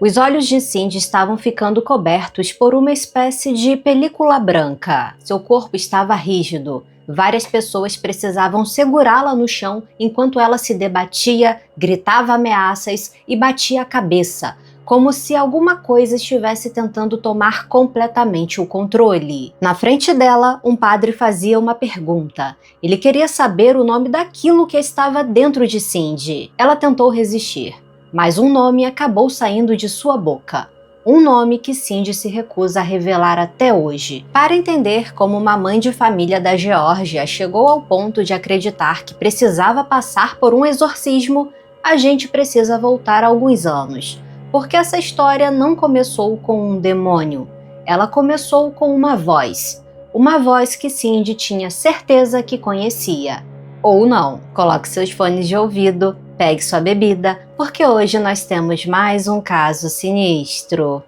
Os olhos de Cindy estavam ficando cobertos por uma espécie de película branca. Seu corpo estava rígido. Várias pessoas precisavam segurá-la no chão enquanto ela se debatia, gritava ameaças e batia a cabeça, como se alguma coisa estivesse tentando tomar completamente o controle. Na frente dela, um padre fazia uma pergunta. Ele queria saber o nome daquilo que estava dentro de Cindy. Ela tentou resistir, mas um nome acabou saindo de sua boca. Um nome que Cindy se recusa a revelar até hoje. Para entender como uma mãe de família da Geórgia chegou ao ponto de acreditar que precisava passar por um exorcismo, a gente precisa voltar alguns anos. Porque essa história não começou com um demônio. Ela começou com uma voz. Uma voz que Cindy tinha certeza que conhecia. Ou não. Coloque seus fones de ouvido, pegue sua bebida, porque hoje nós temos mais um caso sinistro.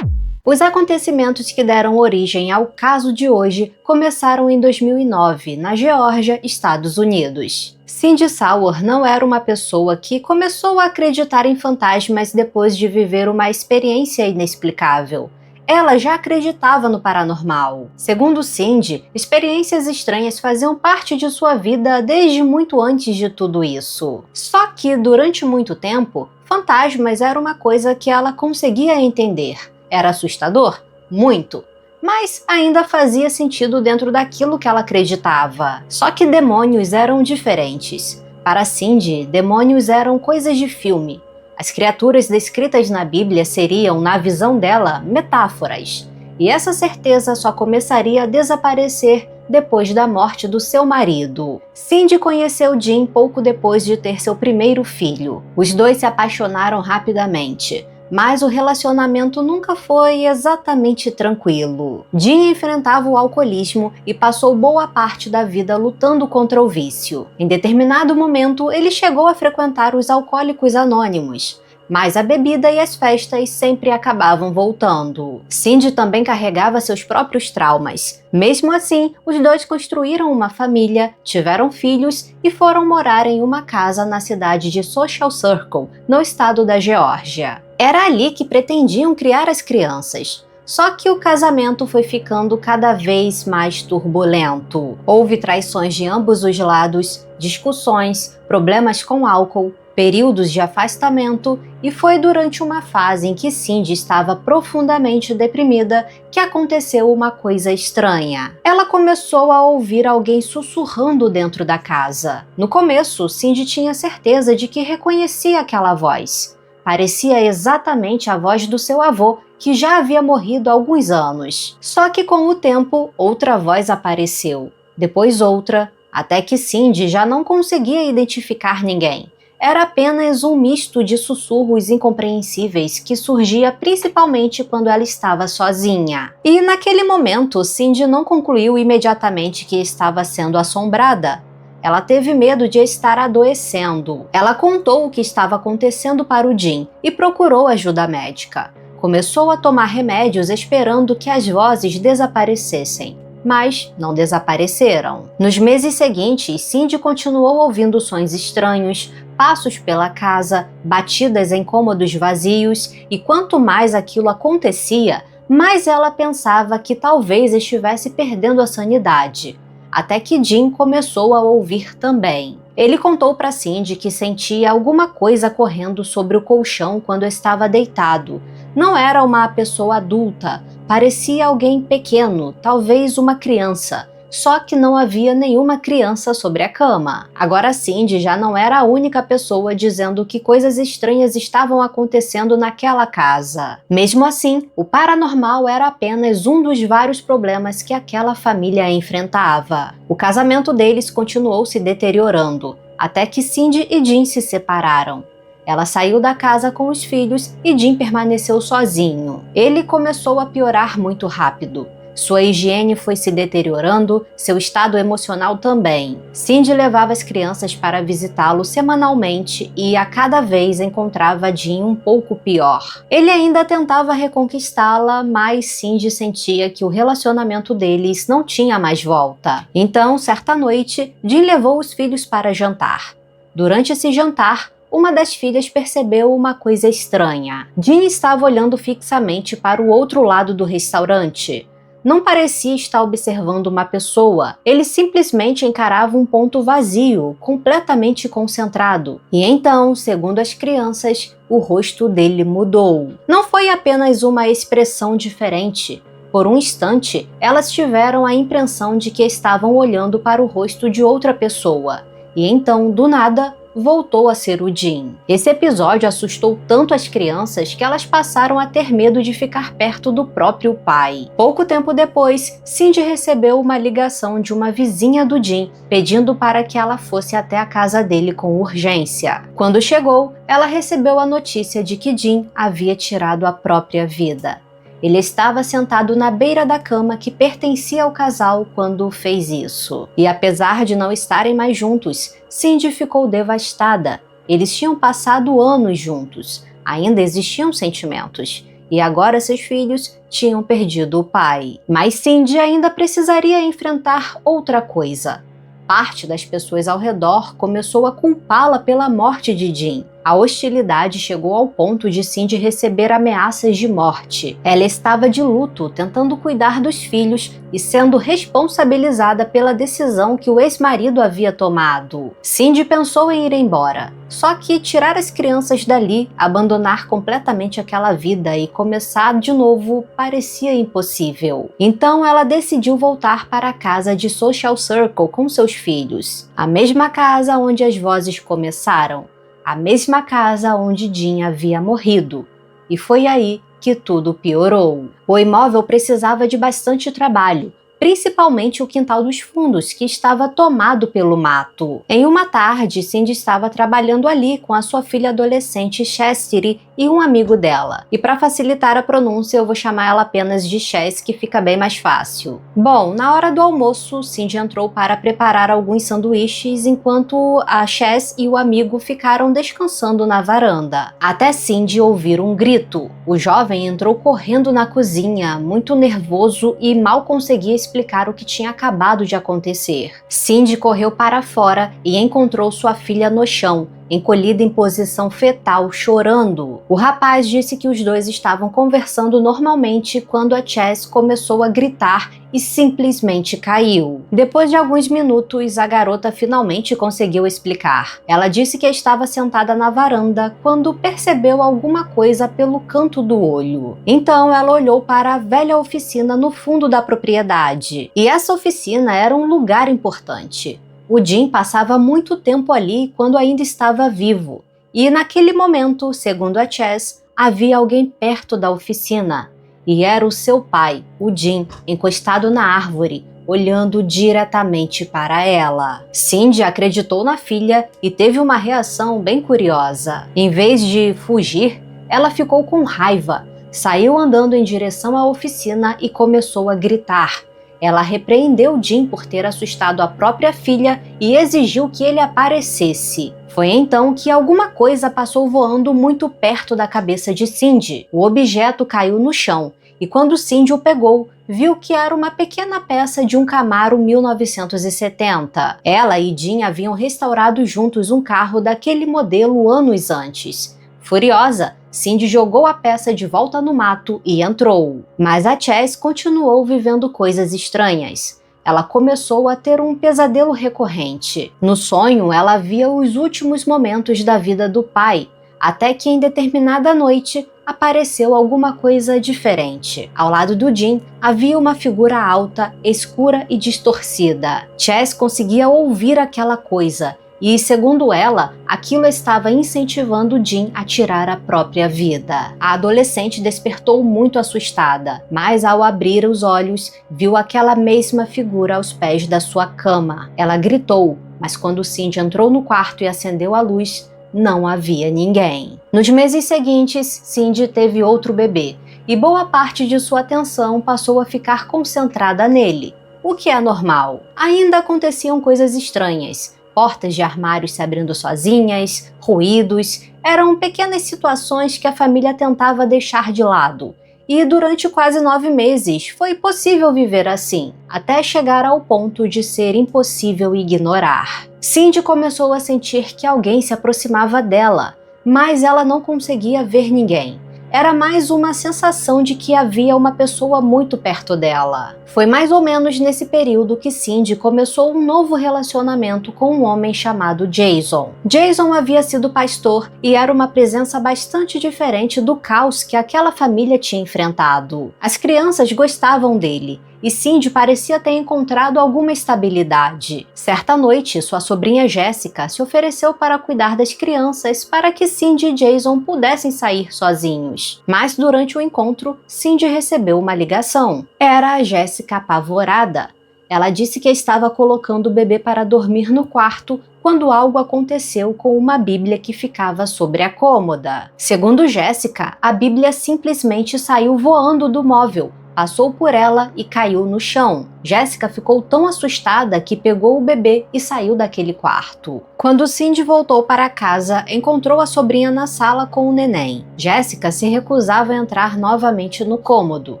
Os acontecimentos que deram origem ao caso de hoje começaram em 2009, na Geórgia, Estados Unidos. Cindy Sauer não era uma pessoa que começou a acreditar em fantasmas depois de viver uma experiência inexplicável. Ela já acreditava no paranormal. Segundo Cindy, experiências estranhas faziam parte de sua vida desde muito antes de tudo isso. Só que, durante muito tempo, fantasmas era uma coisa que ela conseguia entender. Era assustador? Muito. Mas ainda fazia sentido dentro daquilo que ela acreditava. Só que demônios eram diferentes. Para Cindy, demônios eram coisas de filme. As criaturas descritas na Bíblia seriam, na visão dela, metáforas. E essa certeza só começaria a desaparecer depois da morte do seu marido. Cindy conheceu Jim pouco depois de ter seu primeiro filho. Os dois se apaixonaram rapidamente. Mas o relacionamento nunca foi exatamente tranquilo. Jim enfrentava o alcoolismo e passou boa parte da vida lutando contra o vício. Em determinado momento, ele chegou a frequentar os Alcoólicos Anônimos, mas a bebida e as festas sempre acabavam voltando. Cindy também carregava seus próprios traumas. Mesmo assim, os dois construíram uma família, tiveram filhos e foram morar em uma casa na cidade de Social Circle, no estado da Geórgia. Era ali que pretendiam criar as crianças. Só que o casamento foi ficando cada vez mais turbulento. Houve traições de ambos os lados, discussões, problemas com álcool, períodos de afastamento, e foi durante uma fase em que Cindy estava profundamente deprimida que aconteceu uma coisa estranha. Ela começou a ouvir alguém sussurrando dentro da casa. No começo, Cindy tinha certeza de que reconhecia aquela voz. Parecia exatamente a voz do seu avô, que já havia morrido há alguns anos. Só que com o tempo, outra voz apareceu, depois outra, até que Cindy já não conseguia identificar ninguém. Era apenas um misto de sussurros incompreensíveis que surgia principalmente quando ela estava sozinha. E naquele momento, Cindy não concluiu imediatamente que estava sendo assombrada. Ela teve medo de estar adoecendo. Ela contou o que estava acontecendo para o Jim e procurou ajuda médica. Começou a tomar remédios esperando que as vozes desaparecessem, mas não desapareceram. Nos meses seguintes, Cindy continuou ouvindo sons estranhos, passos pela casa, batidas em cômodos vazios, e quanto mais aquilo acontecia, mais ela pensava que talvez estivesse perdendo a sanidade. Até que Jim começou a ouvir também. Ele contou para Cindy que sentia alguma coisa correndo sobre o colchão quando estava deitado. Não era uma pessoa adulta, parecia alguém pequeno, talvez uma criança. Só que não havia nenhuma criança sobre a cama. Agora Cindy já não era a única pessoa dizendo que coisas estranhas estavam acontecendo naquela casa. Mesmo assim, o paranormal era apenas um dos vários problemas que aquela família enfrentava. O casamento deles continuou se deteriorando, até que Cindy e Jim se separaram. Ela saiu da casa com os filhos e Jim permaneceu sozinho. Ele começou a piorar muito rápido. Sua higiene foi se deteriorando, seu estado emocional também. Cindy levava as crianças para visitá-lo semanalmente e a cada vez encontrava Jim um pouco pior. Ele ainda tentava reconquistá-la, mas Cindy sentia que o relacionamento deles não tinha mais volta. Então, certa noite, Jim levou os filhos para jantar. Durante esse jantar, uma das filhas percebeu uma coisa estranha. Jim estava olhando fixamente para o outro lado do restaurante. Não parecia estar observando uma pessoa, ele simplesmente encarava um ponto vazio, completamente concentrado. E então, segundo as crianças, o rosto dele mudou. Não foi apenas uma expressão diferente. Por um instante, elas tiveram a impressão de que estavam olhando para o rosto de outra pessoa. E então, do nada, voltou a ser o Jim. Esse episódio assustou tanto as crianças que elas passaram a ter medo de ficar perto do próprio pai. Pouco tempo depois, Cindy recebeu uma ligação de uma vizinha do Jim, pedindo para que ela fosse até a casa dele com urgência. Quando chegou, ela recebeu a notícia de que Jim havia tirado a própria vida. Ele estava sentado na beira da cama que pertencia ao casal quando fez isso. E apesar de não estarem mais juntos, Cindy ficou devastada. Eles tinham passado anos juntos, ainda existiam sentimentos. E agora seus filhos tinham perdido o pai. Mas Cindy ainda precisaria enfrentar outra coisa. Parte das pessoas ao redor começou a culpá-la pela morte de Jim. A hostilidade chegou ao ponto de Cindy receber ameaças de morte. Ela estava de luto, tentando cuidar dos filhos e sendo responsabilizada pela decisão que o ex-marido havia tomado. Cindy pensou em ir embora. Só que tirar as crianças dali, abandonar completamente aquela vida e começar de novo parecia impossível. Então ela decidiu voltar para a casa de Social Circle com seus filhos. A mesma casa onde as vozes começaram. A mesma casa onde Jim havia morrido. E foi aí que tudo piorou. O imóvel precisava de bastante trabalho, principalmente o quintal dos fundos, que estava tomado pelo mato. Em uma tarde, Cindy estava trabalhando ali com a sua filha adolescente Chastity e um amigo dela. E para facilitar a pronúncia, eu vou chamar ela apenas de Chess, que fica bem mais fácil. Bom, na hora do almoço, Cindy entrou para preparar alguns sanduíches, enquanto a Chess e o amigo ficaram descansando na varanda. Até Cindy ouvir um grito. O jovem entrou correndo na cozinha, muito nervoso e mal conseguia explicar o que tinha acabado de acontecer. Cindy correu para fora e encontrou sua filha no chão, encolhida em posição fetal, chorando. O rapaz disse que os dois estavam conversando normalmente quando a Chess começou a gritar e simplesmente caiu. Depois de alguns minutos, a garota finalmente conseguiu explicar. Ela disse que estava sentada na varanda quando percebeu alguma coisa pelo canto do olho. Então ela olhou para a velha oficina no fundo da propriedade. E essa oficina era um lugar importante. O Jim passava muito tempo ali quando ainda estava vivo. E naquele momento, segundo a Chess, havia alguém perto da oficina. E era o seu pai, o Jim, encostado na árvore, olhando diretamente para ela. Cindy acreditou na filha e teve uma reação bem curiosa. Em vez de fugir, ela ficou com raiva, saiu andando em direção à oficina e começou a gritar. Ela repreendeu Jim por ter assustado a própria filha e exigiu que ele aparecesse. Foi então que alguma coisa passou voando muito perto da cabeça de Cindy. O objeto caiu no chão e quando Cindy o pegou, viu que era uma pequena peça de um Camaro 1970. Ela e Jim haviam restaurado juntos um carro daquele modelo anos antes. Furiosa, Cindy jogou a peça de volta no mato e entrou. Mas a Chess continuou vivendo coisas estranhas. Ela começou a ter um pesadelo recorrente. No sonho, ela via os últimos momentos da vida do pai, até que em determinada noite apareceu alguma coisa diferente. Ao lado do Jim, havia uma figura alta, escura e distorcida. Chess conseguia ouvir aquela coisa. E, segundo ela, aquilo estava incentivando Jim a tirar a própria vida. A adolescente despertou muito assustada, mas ao abrir os olhos, viu aquela mesma figura aos pés da sua cama. Ela gritou, mas quando Cindy entrou no quarto e acendeu a luz, não havia ninguém. Nos meses seguintes, Cindy teve outro bebê. e boa parte de sua atenção passou a ficar concentrada nele, o que é normal. Ainda aconteciam coisas estranhas. Portas de armários se abrindo sozinhas, ruídos, eram pequenas situações que a família tentava deixar de lado. E durante quase 9 meses foi possível viver assim, até chegar ao ponto de ser impossível ignorar. Cindy começou a sentir que alguém se aproximava dela, mas ela não conseguia ver ninguém. Era mais uma sensação de que havia uma pessoa muito perto dela. Foi mais ou menos nesse período que Cindy começou um novo relacionamento com um homem chamado Jason. Jason havia sido pastor e era uma presença bastante diferente do caos que aquela família tinha enfrentado. As crianças gostavam dele e Cindy parecia ter encontrado alguma estabilidade. Certa noite, sua sobrinha Jessica se ofereceu para cuidar das crianças para que Cindy e Jason pudessem sair sozinhos. Mas durante o encontro, Cindy recebeu uma ligação. Era a Jessica apavorada. Ela disse que estava colocando o bebê para dormir no quarto quando algo aconteceu com uma Bíblia que ficava sobre a cômoda. Segundo Jessica, a Bíblia simplesmente saiu voando do móvel, passou por ela e caiu no chão. Jessica ficou tão assustada que pegou o bebê e saiu daquele quarto. Quando Cindy voltou para casa, encontrou a sobrinha na sala com o neném. Jessica se recusava a entrar novamente no cômodo.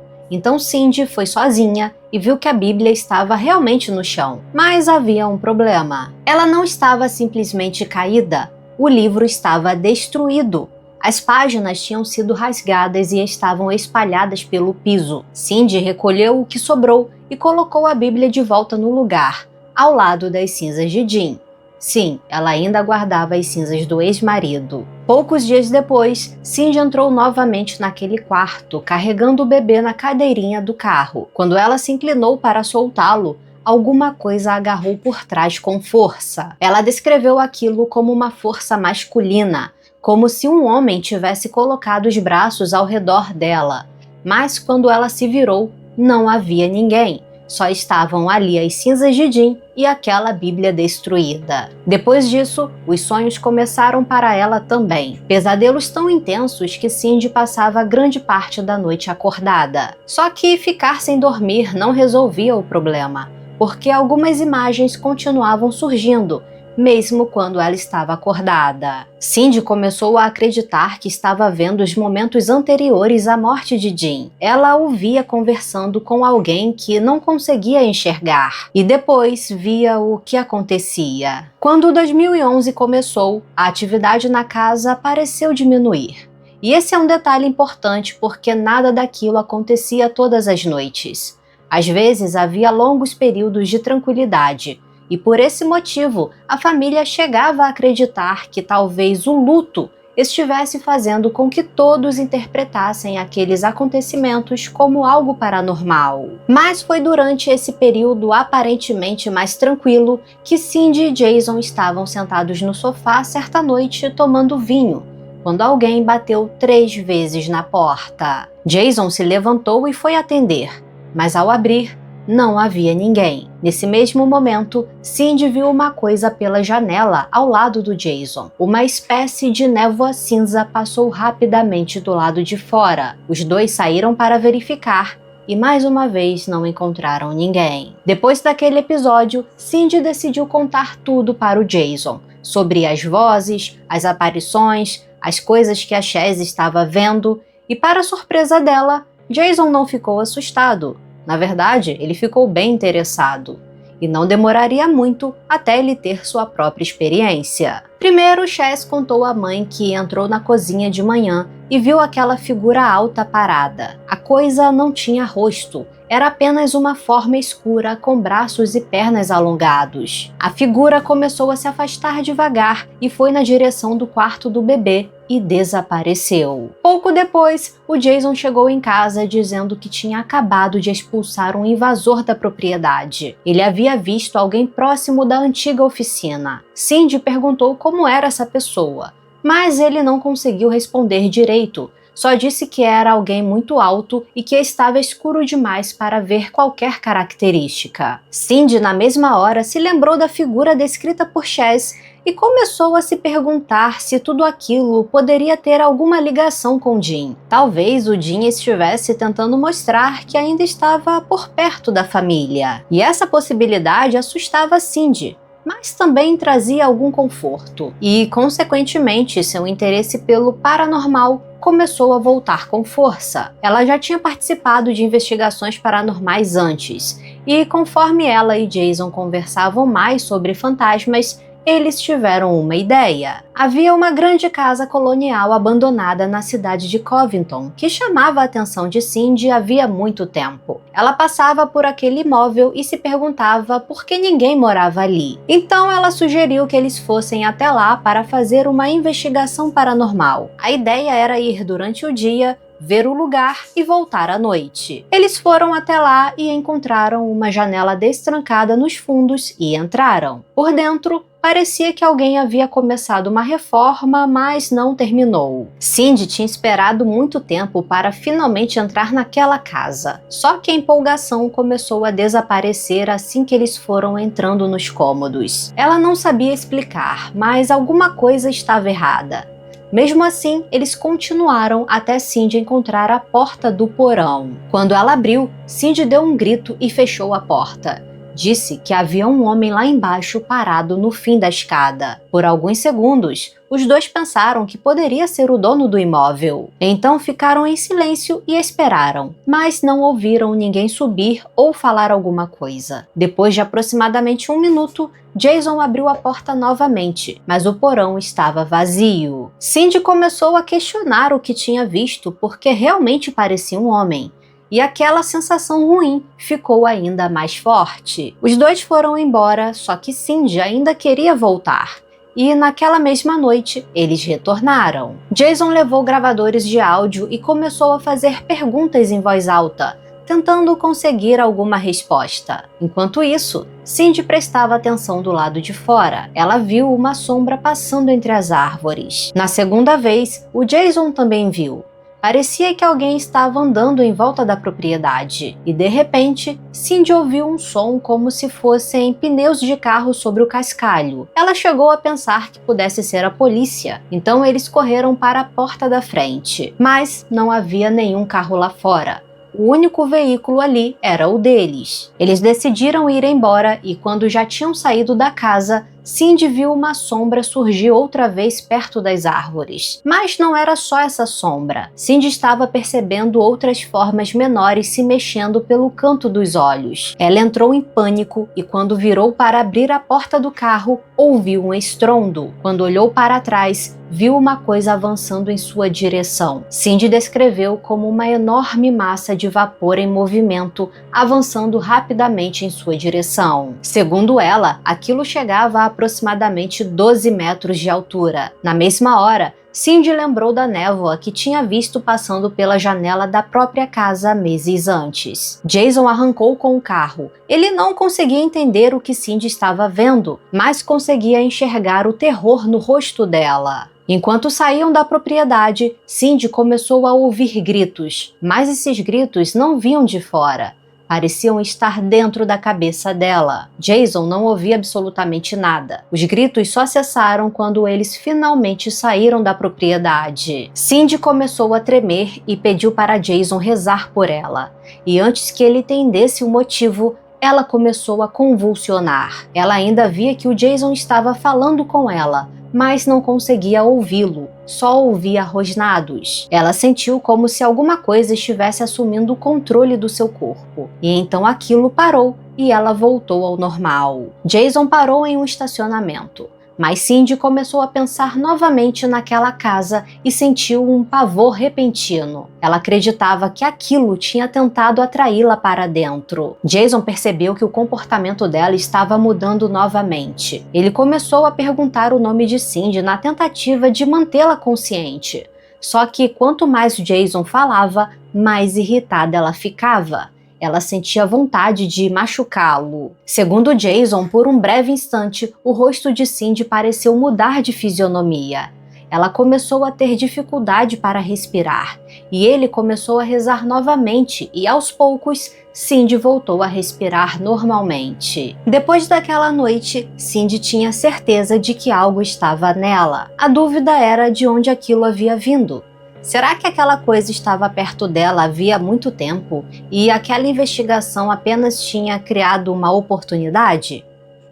Então Cindy foi sozinha e viu que a Bíblia estava realmente no chão. Mas havia um problema. Ela não estava simplesmente caída, o livro estava destruído. As páginas tinham sido rasgadas e estavam espalhadas pelo piso. Cindy recolheu o que sobrou e colocou a Bíblia de volta no lugar, ao lado das cinzas de Jim. Sim, ela ainda guardava as cinzas do ex-marido. Poucos dias depois, Cindy entrou novamente naquele quarto, carregando o bebê na cadeirinha do carro. Quando ela se inclinou para soltá-lo, alguma coisa a agarrou por trás com força. Ela descreveu aquilo como uma força masculina, como se um homem tivesse colocado os braços ao redor dela. Mas quando ela se virou, não havia ninguém. Só estavam ali as cinzas de Jim e aquela Bíblia destruída. Depois disso, os sonhos começaram para ela também. Pesadelos tão intensos que Cindy passava grande parte da noite acordada. Só que ficar sem dormir não resolvia o problema, porque algumas imagens continuavam surgindo, mesmo quando ela estava acordada. Cindy começou a acreditar que estava vendo os momentos anteriores à morte de Jim. Ela o via conversando com alguém que não conseguia enxergar, e depois via o que acontecia. Quando 2011 começou, a atividade na casa pareceu diminuir. E esse é um detalhe importante porque nada daquilo acontecia todas as noites. Às vezes havia longos períodos de tranquilidade, e por esse motivo, a família chegava a acreditar que talvez o luto estivesse fazendo com que todos interpretassem aqueles acontecimentos como algo paranormal. Mas foi durante esse período aparentemente mais tranquilo que Cindy e Jason estavam sentados no sofá certa noite tomando vinho, quando alguém bateu 3 vezes na porta. Jason se levantou e foi atender, mas ao abrir, não havia ninguém. Nesse mesmo momento, Cindy viu uma coisa pela janela ao lado do Jason. Uma espécie de névoa cinza passou rapidamente do lado de fora. Os dois saíram para verificar e mais uma vez não encontraram ninguém. Depois daquele episódio, Cindy decidiu contar tudo para o Jason, sobre as vozes, as aparições, as coisas que a Chaz estava vendo, e para surpresa dela, Jason não ficou assustado. Na verdade, ele ficou bem interessado. E não demoraria muito até ele ter sua própria experiência. Primeiro, Chaz contou à mãe que entrou na cozinha de manhã e viu aquela figura alta parada. A coisa não tinha rosto, era apenas uma forma escura com braços e pernas alongados. A figura começou a se afastar devagar e foi na direção do quarto do bebê e desapareceu. Pouco depois, o Jason chegou em casa dizendo que tinha acabado de expulsar um invasor da propriedade. Ele havia visto alguém próximo da antiga oficina. Cindy perguntou como era essa pessoa, mas ele não conseguiu responder direito. Só disse que era alguém muito alto e que estava escuro demais para ver qualquer característica. Cindy, na mesma hora, se lembrou da figura descrita por Chaz e começou a se perguntar se tudo aquilo poderia ter alguma ligação com Jim. Talvez o Jim estivesse tentando mostrar que ainda estava por perto da família. E essa possibilidade assustava Cindy, mas também trazia algum conforto. E, consequentemente, seu interesse pelo paranormal começou a voltar com força. Ela já tinha participado de investigações paranormais antes, e conforme ela e Jason conversavam mais sobre fantasmas, eles tiveram uma ideia. Havia uma grande casa colonial abandonada na cidade de Covington, que chamava a atenção de Cindy havia muito tempo. Ela passava por aquele imóvel e se perguntava por que ninguém morava ali. Então ela sugeriu que eles fossem até lá para fazer uma investigação paranormal. A ideia era ir durante o dia, ver o lugar e voltar à noite. Eles foram até lá e encontraram uma janela destrancada nos fundos e entraram. Por dentro, parecia que alguém havia começado uma reforma, mas não terminou. Cindy tinha esperado muito tempo para finalmente entrar naquela casa. Só que a empolgação começou a desaparecer assim que eles foram entrando nos cômodos. Ela não sabia explicar, mas alguma coisa estava errada. Mesmo assim, eles continuaram até Cindy encontrar a porta do porão. Quando ela abriu, Cindy deu um grito e fechou a porta. Disse que havia um homem lá embaixo parado no fim da escada. Por alguns segundos, os dois pensaram que poderia ser o dono do imóvel. Então ficaram em silêncio e esperaram, mas não ouviram ninguém subir ou falar alguma coisa. Depois de aproximadamente 1 minuto, Jason abriu a porta novamente, mas o porão estava vazio. Cindy começou a questionar o que tinha visto porque realmente parecia um homem. E aquela sensação ruim ficou ainda mais forte. Os dois foram embora, só que Cindy ainda queria voltar. E naquela mesma noite, eles retornaram. Jason levou gravadores de áudio e começou a fazer perguntas em voz alta, tentando conseguir alguma resposta. Enquanto isso, Cindy prestava atenção do lado de fora. Ela viu uma sombra passando entre as árvores. Na segunda vez, o Jason também viu. Parecia que alguém estava andando em volta da propriedade, e de repente, Cindy ouviu um som como se fossem pneus de carro sobre o cascalho. Ela chegou a pensar que pudesse ser a polícia, então eles correram para a porta da frente. Mas não havia nenhum carro lá fora. O único veículo ali era o deles. Eles decidiram ir embora e quando já tinham saído da casa, Cindy viu uma sombra surgir outra vez perto das árvores. Mas não era só essa sombra. Cindy estava percebendo outras formas menores se mexendo pelo canto dos olhos. Ela entrou em pânico e quando virou para abrir a porta do carro, ouviu um estrondo. Quando olhou para trás, viu uma coisa avançando em sua direção. Cindy descreveu como uma enorme massa de vapor em movimento, avançando rapidamente em sua direção. Segundo ela, aquilo chegava a aproximadamente 12 metros de altura. Na mesma hora, Cindy lembrou da névoa que tinha visto passando pela janela da própria casa meses antes. Jason arrancou com o carro. Ele não conseguia entender o que Cindy estava vendo, mas conseguia enxergar o terror no rosto dela. Enquanto saíam da propriedade, Cindy começou a ouvir gritos, mas esses gritos não vinham de fora. Pareciam estar dentro da cabeça dela. Jason não ouvia absolutamente nada. Os gritos só cessaram quando eles finalmente saíram da propriedade. Cindy começou a tremer e pediu para Jason rezar por ela. E antes que ele entendesse o motivo, ela começou a convulsionar. Ela ainda via que o Jason estava falando com ela, mas não conseguia ouvi-lo, só ouvia rosnados. Ela sentiu como se alguma coisa estivesse assumindo o controle do seu corpo. E então aquilo parou e ela voltou ao normal. Jason parou em um estacionamento. Mas Cindy começou a pensar novamente naquela casa e sentiu um pavor repentino. Ela acreditava que aquilo tinha tentado atraí-la para dentro. Jason percebeu que o comportamento dela estava mudando novamente. Ele começou a perguntar o nome de Cindy na tentativa de mantê-la consciente. Só que quanto mais Jason falava, mais irritada ela ficava. Ela sentia vontade de machucá-lo. Segundo Jason, por um breve instante, o rosto de Cindy pareceu mudar de fisionomia. ela começou a ter dificuldade para respirar, e ele começou a rezar novamente e aos poucos Cindy voltou a respirar normalmente. Depois daquela noite, Cindy tinha certeza de que algo estava nela. A dúvida era de onde aquilo havia vindo. Será que aquela coisa estava perto dela havia muito tempo e aquela investigação apenas tinha criado uma oportunidade?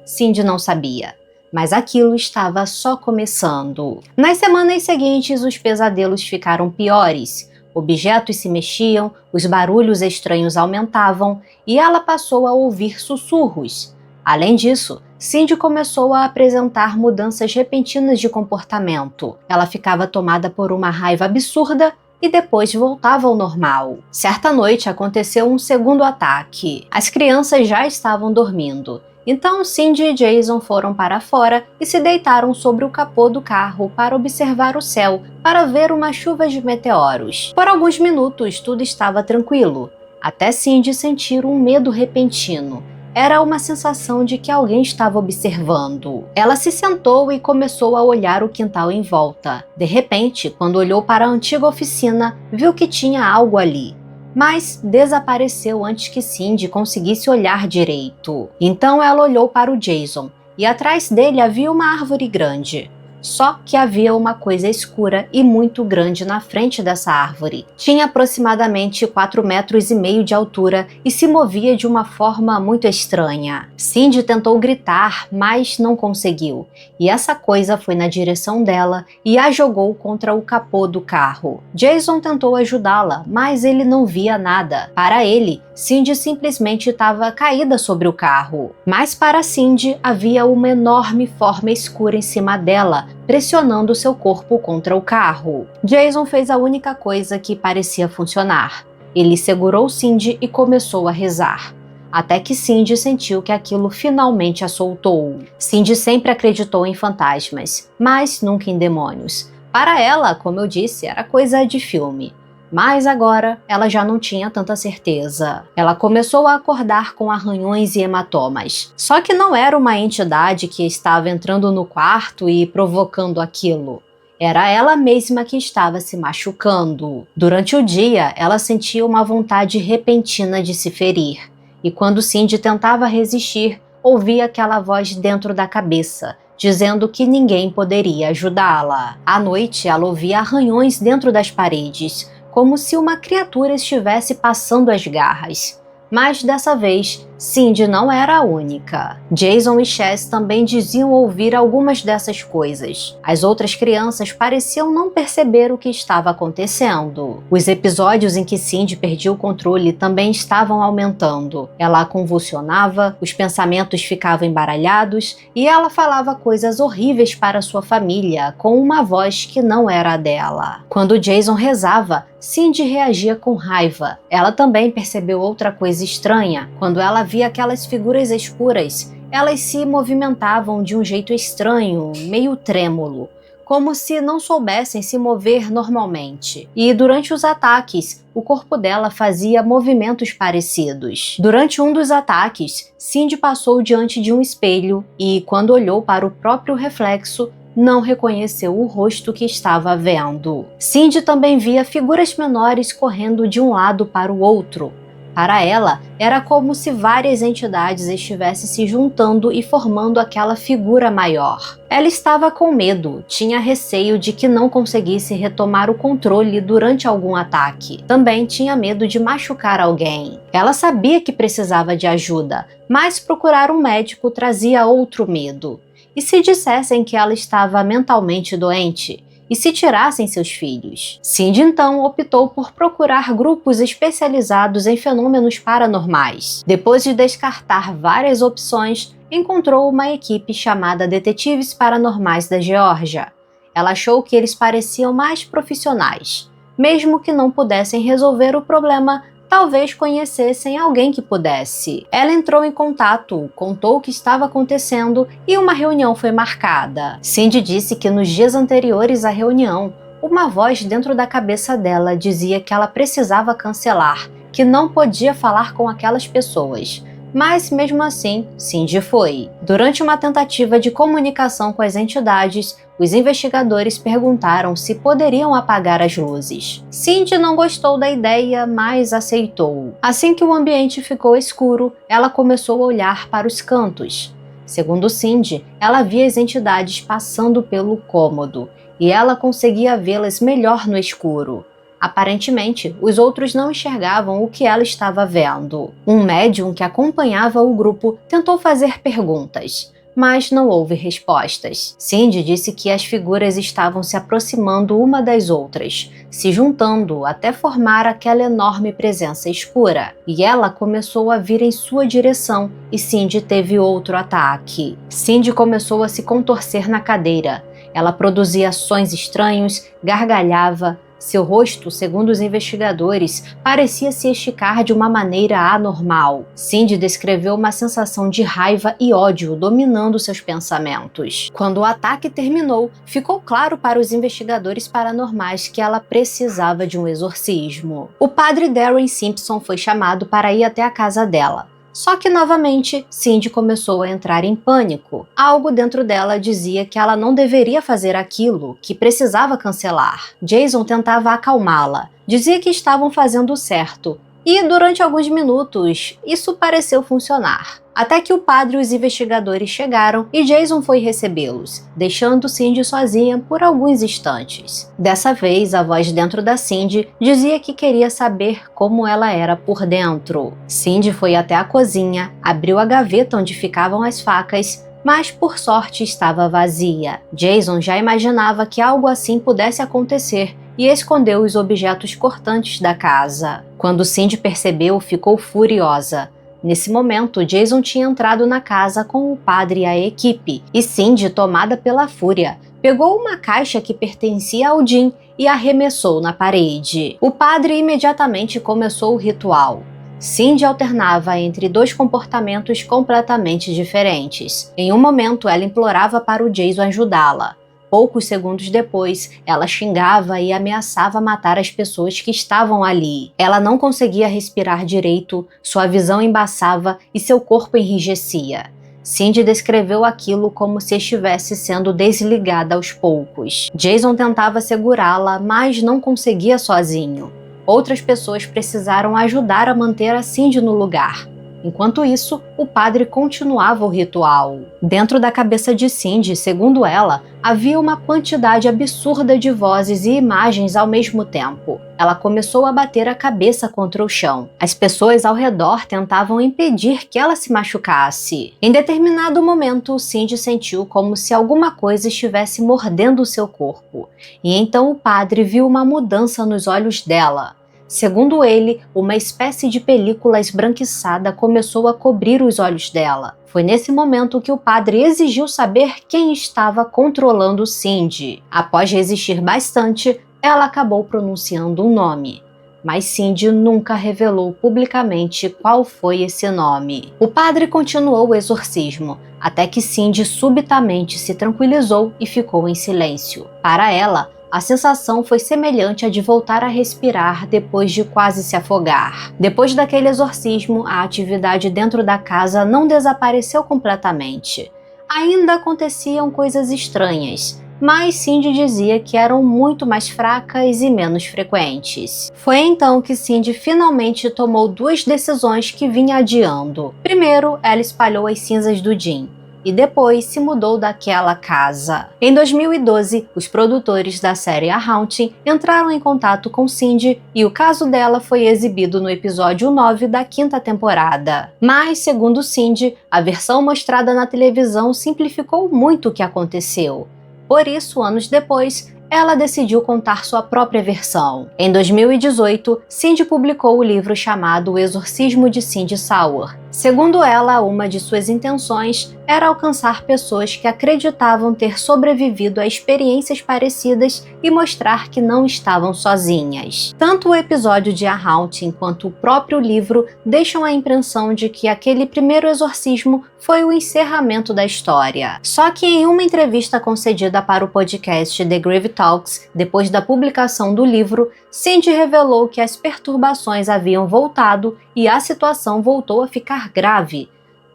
Cindy não sabia, mas aquilo estava só começando. Nas semanas seguintes, os pesadelos ficaram piores. Objetos se mexiam, os barulhos estranhos aumentavam e ela passou a ouvir sussurros. Além disso, Cindy começou a apresentar mudanças repentinas de comportamento. Ela ficava tomada por uma raiva absurda e depois voltava ao normal. Certa noite aconteceu um segundo ataque. As crianças já estavam dormindo. Então Cindy e Jason foram para fora e se deitaram sobre o capô do carro para observar o céu, para ver uma chuva de meteoros. Por alguns minutos tudo estava tranquilo, até Cindy sentir um medo repentino. Era uma sensação de que alguém estava observando. Ela se sentou e começou a olhar o quintal em volta. De repente, quando olhou para a antiga oficina, viu que tinha algo ali. Mas desapareceu antes que Cindy conseguisse olhar direito. Então ela olhou para o Jason, e atrás dele havia uma árvore grande. Só que havia uma coisa escura e muito grande na frente dessa árvore. Tinha aproximadamente 4,5 metros de altura e se movia de uma forma muito estranha. Cindy tentou gritar, mas não conseguiu. E essa coisa foi na direção dela e a jogou contra o capô do carro. Jason tentou ajudá-la, mas ele não via nada. Para ele, Cindy simplesmente estava caída sobre o carro. Mas para Cindy, havia uma enorme forma escura em cima dela, pressionando seu corpo contra o carro. Jason fez a única coisa que parecia funcionar. Ele segurou Cindy e começou a rezar. Até que Cindy sentiu que aquilo finalmente a soltou. Cindy sempre acreditou em fantasmas, mas nunca em demônios. Para ela, como eu disse, era coisa de filme. Mas agora ela já não tinha tanta certeza. Ela começou a acordar com arranhões e hematomas. Só que não era uma entidade que estava entrando no quarto e provocando aquilo. Era ela mesma que estava se machucando. Durante o dia, ela sentia uma vontade repentina de se ferir. E quando Cindy tentava resistir, ouvia aquela voz dentro da cabeça, dizendo que ninguém poderia ajudá-la. À noite, ela ouvia arranhões dentro das paredes, como se uma criatura estivesse passando as garras. Mas dessa vez, Cindy não era a única. Jason e Chess também diziam ouvir algumas dessas coisas. As outras crianças pareciam não perceber o que estava acontecendo. Os episódios em que Cindy perdia o controle também estavam aumentando. Ela convulsionava, os pensamentos ficavam embaralhados e ela falava coisas horríveis para sua família, com uma voz que não era a dela. Quando Jason rezava, Cindy reagia com raiva. Ela também percebeu outra coisa estranha. Quando ela via aquelas figuras escuras, elas se movimentavam de um jeito estranho, meio trêmulo, como se não soubessem se mover normalmente. E durante os ataques, o corpo dela fazia movimentos parecidos. Durante um dos ataques, Cindy passou diante de um espelho e, quando olhou para o próprio reflexo, não reconheceu o rosto que estava vendo. Cindy também via figuras menores correndo de um lado para o outro. Para ela, era como se várias entidades estivessem se juntando e formando aquela figura maior. Ela estava com medo, tinha receio de que não conseguisse retomar o controle durante algum ataque. Também tinha medo de machucar alguém. Ela sabia que precisava de ajuda, mas procurar um médico trazia outro medo. E se dissessem que ela estava mentalmente doente? E se tirassem seus filhos? Cindy então optou por procurar grupos especializados em fenômenos paranormais. Depois de descartar várias opções, encontrou uma equipe chamada Detetives Paranormais da Geórgia. Ela achou que eles pareciam mais profissionais. Mesmo que não pudessem resolver o problema, talvez conhecessem alguém que pudesse. Ela entrou em contato, contou o que estava acontecendo e uma reunião foi marcada. Cindy disse que nos dias anteriores à reunião, uma voz dentro da cabeça dela dizia que ela precisava cancelar, que não podia falar com aquelas pessoas. Mas mesmo assim, Cindy foi. Durante uma tentativa de comunicação com as entidades, os investigadores perguntaram se poderiam apagar as luzes. Cindy não gostou da ideia, mas aceitou. Assim que o ambiente ficou escuro, ela começou a olhar para os cantos. Segundo Cindy, ela via as entidades passando pelo cômodo, e ela conseguia vê-las melhor no escuro. Aparentemente, os outros não enxergavam o que ela estava vendo. Um médium que acompanhava o grupo tentou fazer perguntas, mas não houve respostas. Cindy disse que as figuras estavam se aproximando uma das outras, se juntando até formar aquela enorme presença escura. E ela começou a vir em sua direção e Cindy teve outro ataque. Cindy começou a se contorcer na cadeira. Ela produzia sons estranhos, gargalhava. Seu rosto, segundo os investigadores, parecia se esticar de uma maneira anormal. Cindy descreveu uma sensação de raiva e ódio dominando seus pensamentos. Quando o ataque terminou, ficou claro para os investigadores paranormais que ela precisava de um exorcismo. O padre Darren Simpson foi chamado para ir até a casa dela. Só que, novamente, Cindy começou a entrar em pânico. Algo dentro dela dizia que ela não deveria fazer aquilo, que precisava cancelar. Jason tentava acalmá-la. Dizia que estavam fazendo o certo. E, durante alguns minutos, isso pareceu funcionar. Até que o padre e os investigadores chegaram e Jason foi recebê-los, deixando Cindy sozinha por alguns instantes. Dessa vez, a voz dentro da Cindy dizia que queria saber como ela era por dentro. Cindy foi até a cozinha, abriu a gaveta onde ficavam as facas, mas por sorte estava vazia. Jason já imaginava que algo assim pudesse acontecer e escondeu os objetos cortantes da casa. Quando Cindy percebeu, ficou furiosa. Nesse momento, Jason tinha entrado na casa com o padre e a equipe, e Cindy, tomada pela fúria, pegou uma caixa que pertencia ao Jim e arremessou na parede. O padre imediatamente começou o ritual. Cindy alternava entre dois comportamentos completamente diferentes. Em um momento, ela implorava para o Jason ajudá-la. Poucos segundos depois, ela xingava e ameaçava matar as pessoas que estavam ali. Ela não conseguia respirar direito, sua visão embaçava e seu corpo enrijecia. Cindy descreveu aquilo como se estivesse sendo desligada aos poucos. Jason tentava segurá-la, mas não conseguia sozinho. Outras pessoas precisaram ajudar a manter a Cindy no lugar. Enquanto isso, o padre continuava o ritual. Dentro da cabeça de Cindy, segundo ela, havia uma quantidade absurda de vozes e imagens ao mesmo tempo. Ela começou a bater a cabeça contra o chão. As pessoas ao redor tentavam impedir que ela se machucasse. Em determinado momento, Cindy sentiu como se alguma coisa estivesse mordendo seu corpo. E então o padre viu uma mudança nos olhos dela. Segundo ele, uma espécie de película esbranquiçada começou a cobrir os olhos dela. Foi nesse momento que o padre exigiu saber quem estava controlando Cindy. Após resistir bastante, ela acabou pronunciando um nome. Mas Cindy nunca revelou publicamente qual foi esse nome. O padre continuou o exorcismo, até que Cindy subitamente se tranquilizou e ficou em silêncio. Para ela, a sensação foi semelhante à de voltar a respirar depois de quase se afogar. Depois daquele exorcismo, a atividade dentro da casa não desapareceu completamente. Ainda aconteciam coisas estranhas, mas Cindy dizia que eram muito mais fracas e menos frequentes. Foi então que Cindy finalmente tomou duas decisões que vinha adiando. Primeiro, ela espalhou as cinzas do Jim. E depois se mudou daquela casa. Em 2012, os produtores da série A Haunting entraram em contato com Cindy e o caso dela foi exibido no episódio 9 da 5ª temporada. Mas, segundo Cindy, a versão mostrada na televisão simplificou muito o que aconteceu. Por isso, anos depois, ela decidiu contar sua própria versão. Em 2018, Cindy publicou o livro chamado O Exorcismo de Cindy Sauer. Segundo ela, uma de suas intenções era alcançar pessoas que acreditavam ter sobrevivido a experiências parecidas e mostrar que não estavam sozinhas. Tanto o episódio de A Haunting quanto o próprio livro deixam a impressão de que aquele primeiro exorcismo foi o encerramento da história. Só que em uma entrevista concedida para o podcast The Grave Talks, depois da publicação do livro, Cindy revelou que as perturbações haviam voltado e a situação voltou a ficar ficar grave.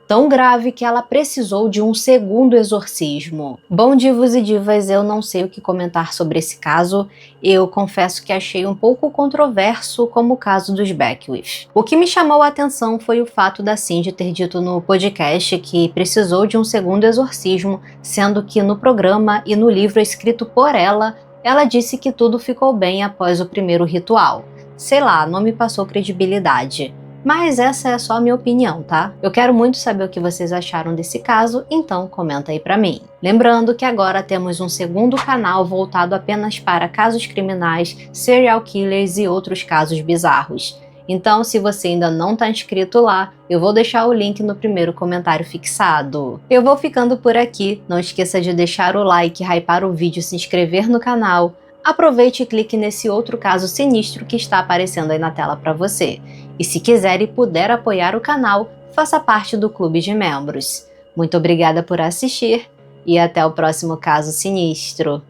Tão grave que ela precisou de um segundo exorcismo. Bom, divos e divas, eu não sei o que comentar sobre esse caso. Eu confesso que achei um pouco controverso como o caso dos Beckwith. O que me chamou a atenção foi o fato da Cindy ter dito no podcast que precisou de um segundo exorcismo, sendo que no programa e no livro escrito por ela disse que tudo ficou bem após o primeiro ritual. Sei lá, não me passou credibilidade. Mas essa é só a minha opinião, tá? Eu quero muito saber o que vocês acharam desse caso, então comenta aí pra mim. Lembrando que agora temos um segundo canal voltado apenas para casos criminais, serial killers e outros casos bizarros. Então, se você ainda não tá inscrito lá, eu vou deixar o link no primeiro comentário fixado. Eu vou ficando por aqui, não esqueça de deixar o like, hypar o vídeo, se inscrever no canal. Aproveite e clique nesse outro caso sinistro que está aparecendo aí na tela para você. E se quiser e puder apoiar o canal, faça parte do clube de membros. Muito obrigada por assistir e até o próximo caso sinistro.